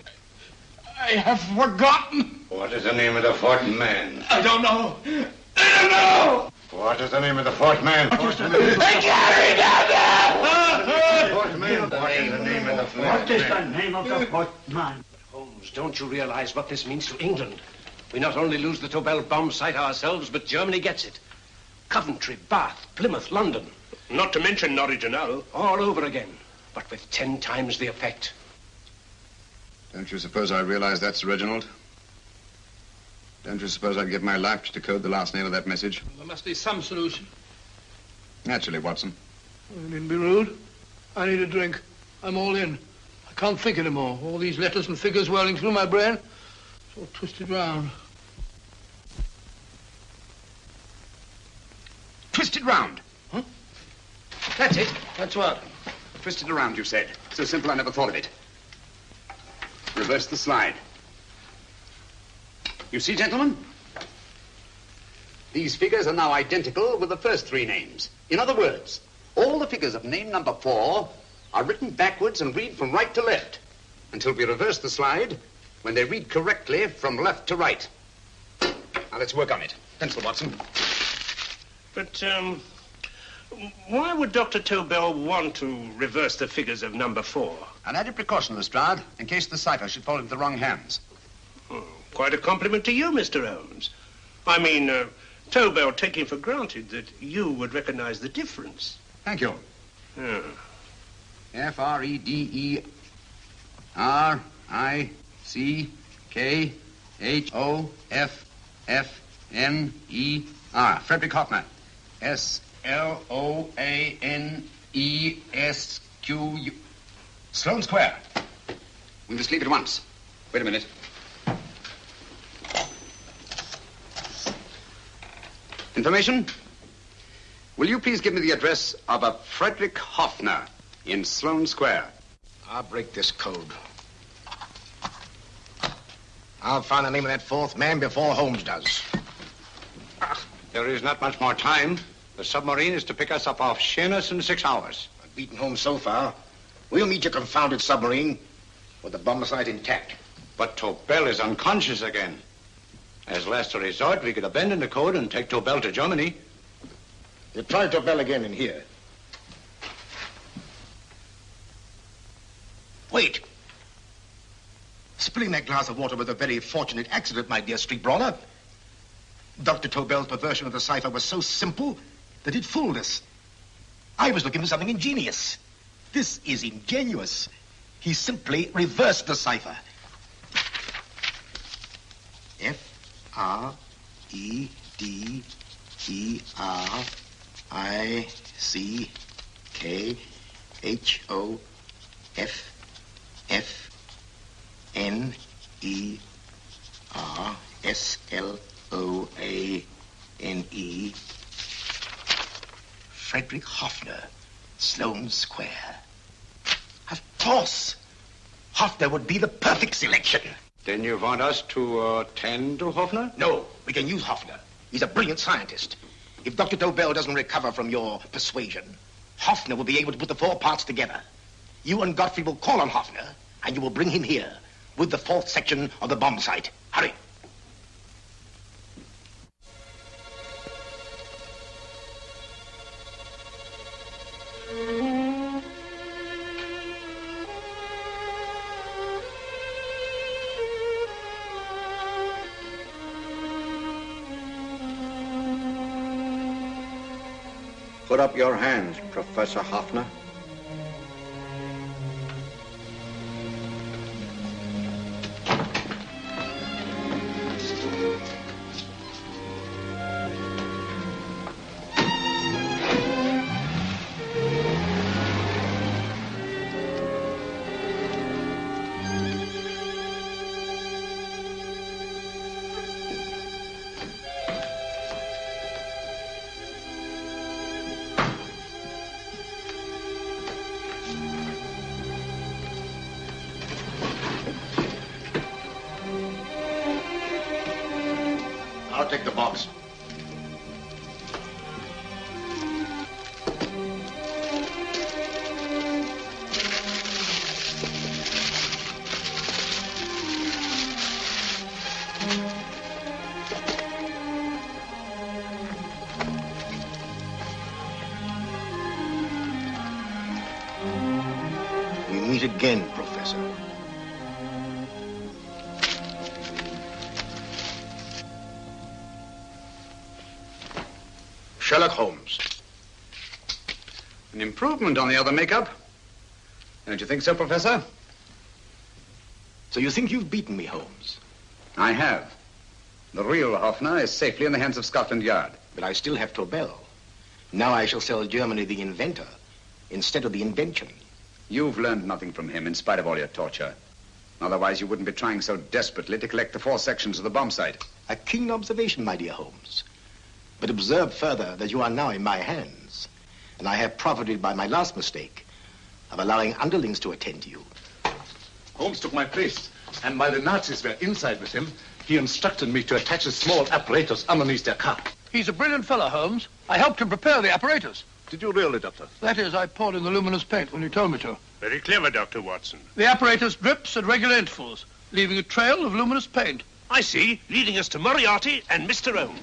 I have forgotten. What is the name of the 4th man? I don't know. I don't know. What is the name of the 4th man? I can't remember. What is the name of the 4th man? What is the name of the 4th man? Holmes, don't you realize what this means to England? We not only lose the Tobel bomb site ourselves, but Germany gets it. Coventry, Bath, Plymouth, London. Not to mention Norwich and Hull. All over again, but with 10 times the effect. Don't you suppose I realize that, Sir Reginald? Don't you suppose I'd give my life to decode the last name of that message? Well, there must be some solution. Naturally, Watson. You needn't be rude. I need a drink. I'm all in. I can't think anymore. All these letters and figures whirling through my brain. It's all twisted round. Twisted round? Huh? That's it. That's what? Twisted around, you said. So simple, I never thought of it. Reverse the slide. You see, gentlemen? These figures are now identical with the first 3 names. In other words, all the figures of name number 4 are written backwards and read from right to left until we reverse the slide when they read correctly from left to right. Now, let's work on it. Pencil, Watson. But, why would Dr. Tobel want to reverse the figures of number 4? An added precaution, Lestrade, in case the cipher should fall into the wrong hands. Oh, quite a compliment to you, Mr. Holmes. I mean, Tobel taking for granted that you would recognize the difference. Thank you. Oh. F-R-E-D-E-R-I-C-K-H-O-F-F-N-E-R. Frederick Hoffner. S-L-O-A-N-E-S-Q-U. Sloane Square. We must leave at once. Wait a minute. Information? Will you please give me the address of a Frederick Hoffner in Sloane Square? I'll break this code. I'll find the name of that 4th man before Holmes does. There is not much more time. The submarine is to pick us up off Sheerness in 6 hours. I've beaten Holmes so far. We'll meet your confounded submarine with the bomb site intact. But Tobel is unconscious again. As last resort, we could abandon the code and take Tobel to Germany. You try Tobel again in here. Wait. Spilling that glass of water was a very fortunate accident, my dear street brawler. Dr. Tobel's perversion of the cipher was so simple that it fooled us. I was looking for something ingenious. This is ingenious. He simply reversed the cipher. F-R-E-D-E-R-I-C-K-H-O-F-N-E-R-S-L-O-A-N-E. Frederick Hoffner, Sloane Square. Of course. Hoffner would be the perfect selection. Then you want us to tend to Hoffner? No, we can use Hoffner. He's a brilliant scientist. If Dr. Tobel doesn't recover from your persuasion, Hoffner will be able to put the 4 parts together. You and Godfrey will call on Hoffner, and you will bring him here with the 4th section of the bomb site. Hurry. Put up your hands, Professor Hoffner. I'll take the box. We meet again, Professor. Sherlock Holmes. An improvement on the other makeup. Don't you think so, Professor? So you think you've beaten me, Holmes? I have. The real Hoffner is safely in the hands of Scotland Yard. But I still have Tobel. Now I shall sell Germany the inventor instead of the invention. You've learned nothing from him in spite of all your torture. Otherwise, you wouldn't be trying so desperately to collect the 4 sections of the bomb site. A keen observation, my dear Holmes. But observe further that you are now in my hands, and I have profited by my last mistake of allowing underlings to attend to you. Holmes took my place, and while the Nazis were inside with him, he instructed me to attach a small apparatus underneath their car. He's a brilliant fellow, Holmes. I helped him prepare the apparatus. Did you really, Doctor? That is, I poured in the luminous paint when you told me to. Very clever, Dr. Watson. The apparatus drips at regular intervals, leaving a trail of luminous paint. I see, leading us to Moriarty and Mr. Holmes.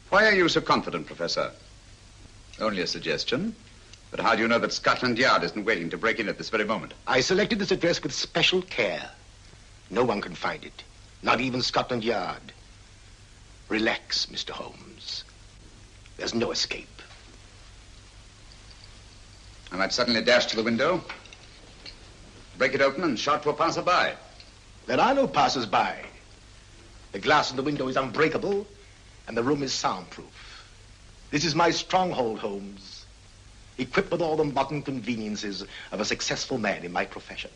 Why are you so confident, Professor? Only a suggestion. But how do you know that Scotland Yard isn't waiting to break in at this very moment? I selected this address with special care. No one can find it, not even Scotland Yard. Relax, Mr. Holmes. There's no escape. I might suddenly dash to the window, break it open, and shout to a passerby. There are no passers-by. The glass in the window is unbreakable, and the room is soundproof. This is my stronghold, Holmes, equipped with all the modern conveniences of a successful man in my profession.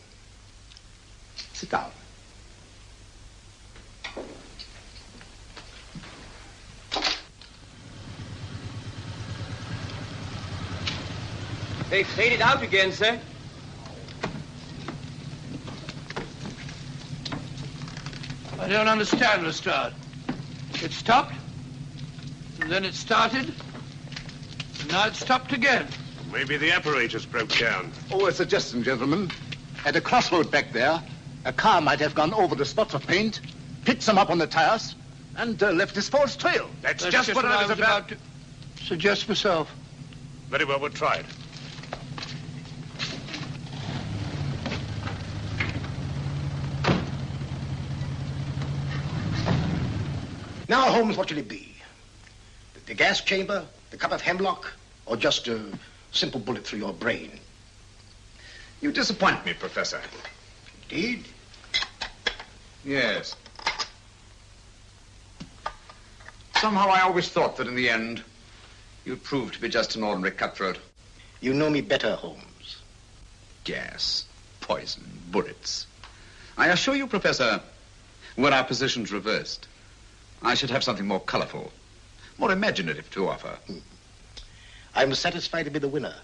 Sit down. They faded out again, sir. I don't understand, Lestrade. It stopped, and then it started, and now it stopped again. Maybe the apparatus broke down. Oh, a suggestion, gentlemen. At a crossroad back there, a car might have gone over the spots of paint, picked some up on the tires, and left this false trail. That's just what I was about to suggest myself. Very well, we'll try it. Now, Holmes, what should it be? The gas chamber, the cup of hemlock, or just a simple bullet through your brain? You disappoint me, Professor. Indeed? Yes. Somehow I always thought that in the end, you'd prove to be just an ordinary cutthroat. You know me better, Holmes. Gas, poison, bullets. I assure you, Professor, were our positions reversed, I should have something more colorful, more imaginative to offer. I'm satisfied to be the winner.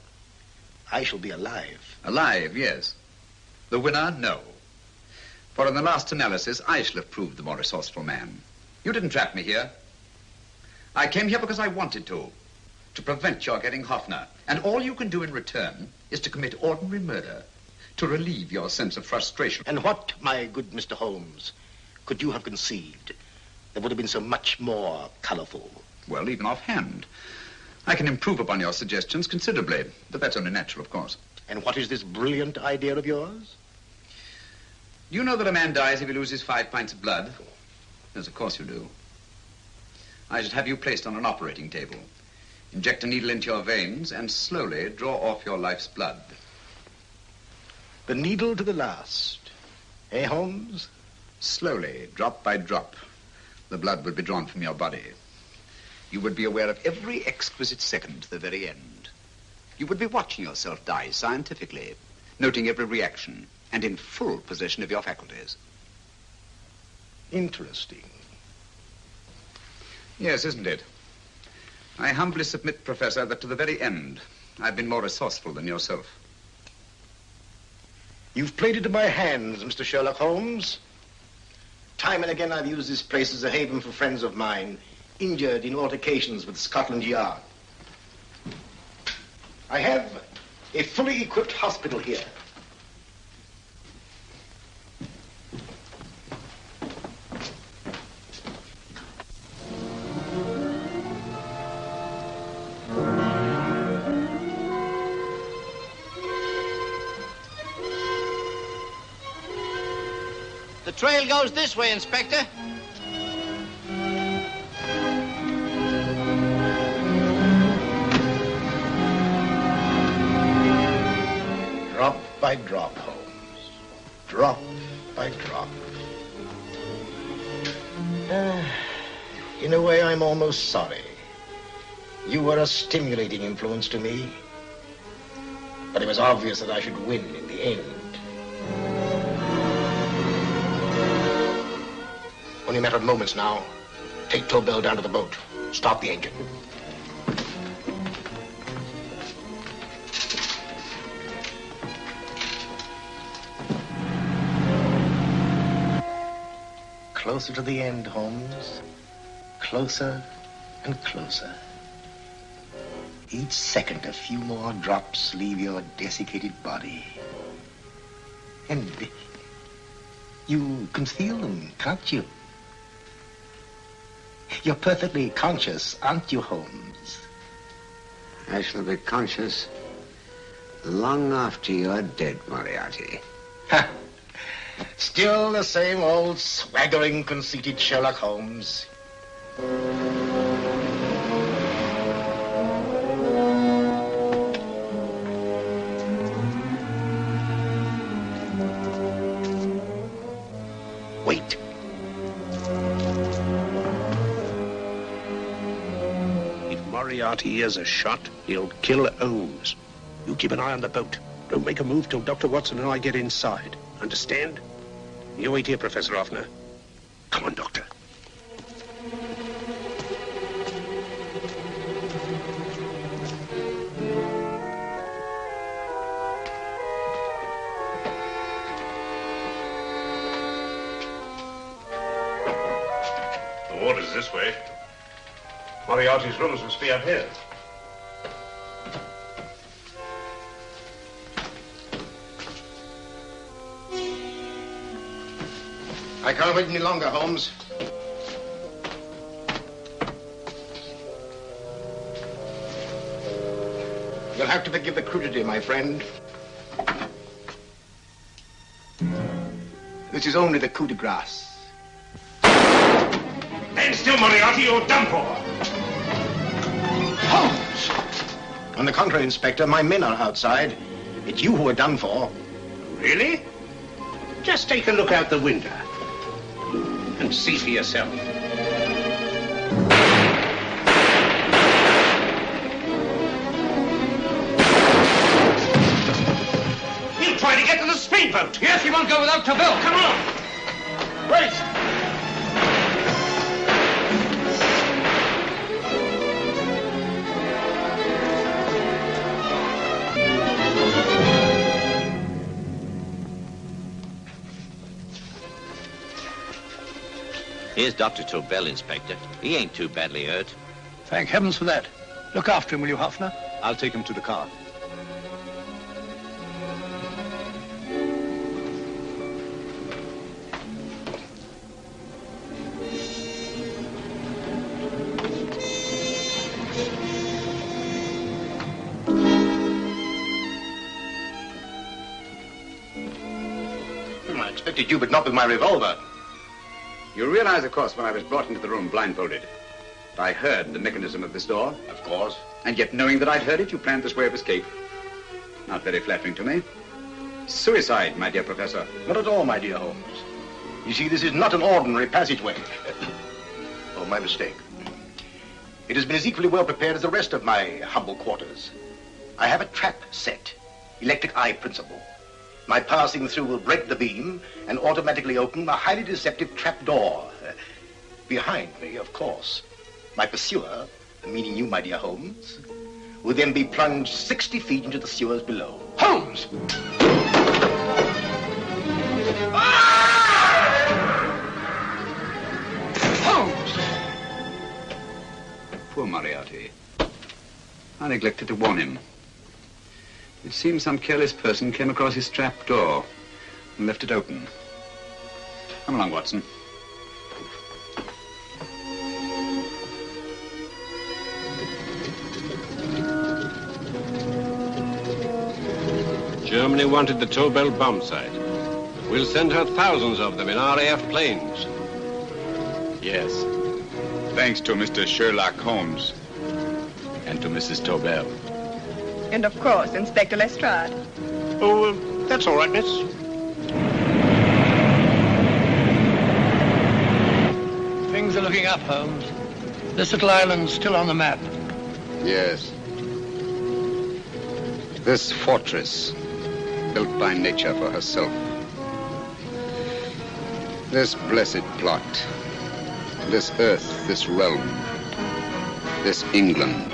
I shall be alive. Alive, yes. The winner, no. For in the last analysis, I shall have proved the more resourceful man. You didn't trap me here. I came here because I wanted to prevent your getting Hoffner. And all you can do in return is to commit ordinary murder, to relieve your sense of frustration. And what, my good Mr. Holmes, could you have conceived that would have been so much more colorful? Well, even offhand. I can improve upon your suggestions considerably, but that's only natural, of course. And what is this brilliant idea of yours? Do you know that a man dies if he loses 5 pints of blood? Yes, of course you do. I should have you placed on an operating table. Inject a needle into your veins and slowly draw off your life's blood. The needle to the last. Eh, Holmes? Slowly, drop by drop, the blood would be drawn from your body. You would be aware of every exquisite second to the very end. You would be watching yourself die scientifically, noting every reaction, and in full possession of your faculties. Interesting. Yes, isn't it? I humbly submit, Professor, that to the very end, I've been more resourceful than yourself. You've played into my hands, Mr. Sherlock Holmes. Time and again I've used this place as a haven for friends of mine, injured in altercations with Scotland Yard. I have a fully equipped hospital here. The trail goes this way, Inspector. Drop by drop, Holmes. Drop by drop. In a way, I'm almost sorry. You were a stimulating influence to me. But it was obvious that I should win in the end. Only a matter of moments now. Take Tobel down to the boat. Stop the engine. Closer to the end, Holmes. Closer and closer. Each second, a few more drops leave your desiccated body. And you can feel them, can't you? You're perfectly conscious, aren't you, Holmes? I shall be conscious long after you're dead, Moriarty. Ha! Still the same old swaggering, conceited Sherlock Holmes. Wait. If Moriarty hears a shot, he'll kill Holmes. You keep an eye on the boat. Don't make a move till Dr. Watson and I get inside. Understand? You wait here, Professor Hoffner. Come on, Doctor. The water's this way. Moriarty's rooms must be up here. I can't wait any longer, Holmes. You'll have to forgive the crudity, my friend. This is only the coup de grace. Stand still, Moriarty, you're done for. Holmes! On the contrary, Inspector, my men are outside. It's you who are done for. Really? Just take a look out the window and see for yourself. He'll try to get to the speedboat. Yes, he won't go without Tobel. Come on. Wait. Here's Dr. Tobel, Inspector. He ain't too badly hurt. Thank heavens for that. Look after him, will you, Hoffner? I'll take him to the car. I expected you, but not with my revolver. You realize, of course, when I was brought into the room blindfolded, that I heard the mechanism of this door? Of course. And yet, knowing that I'd heard it, you planned this way of escape. Not very flattering to me. Suicide, my dear Professor. Not at all, my dear Holmes. You see, this is not an ordinary passageway. Oh, my mistake. It has been as equally well prepared as the rest of my humble quarters. I have a trap set, electric eye principle. My passing through will break the beam and automatically open a highly deceptive trap door. Behind me, of course, my pursuer, meaning you, my dear Holmes, will then be plunged 60 feet into the sewers below. Holmes! Holmes! Poor Moriarty. I neglected to warn him. It seems some careless person came across his trap door and left it open. Come along, Watson. Germany wanted the Tobel bomb site. We'll send her thousands of them in RAF planes. Yes. Thanks to Mr. Sherlock Holmes and to Mrs. Tobel. And of course, Inspector Lestrade. Oh, that's all right, miss. Things are looking up, Holmes. This little island's still on the map. Yes. This fortress, built by nature for herself. This blessed plot. This earth, this realm. This England.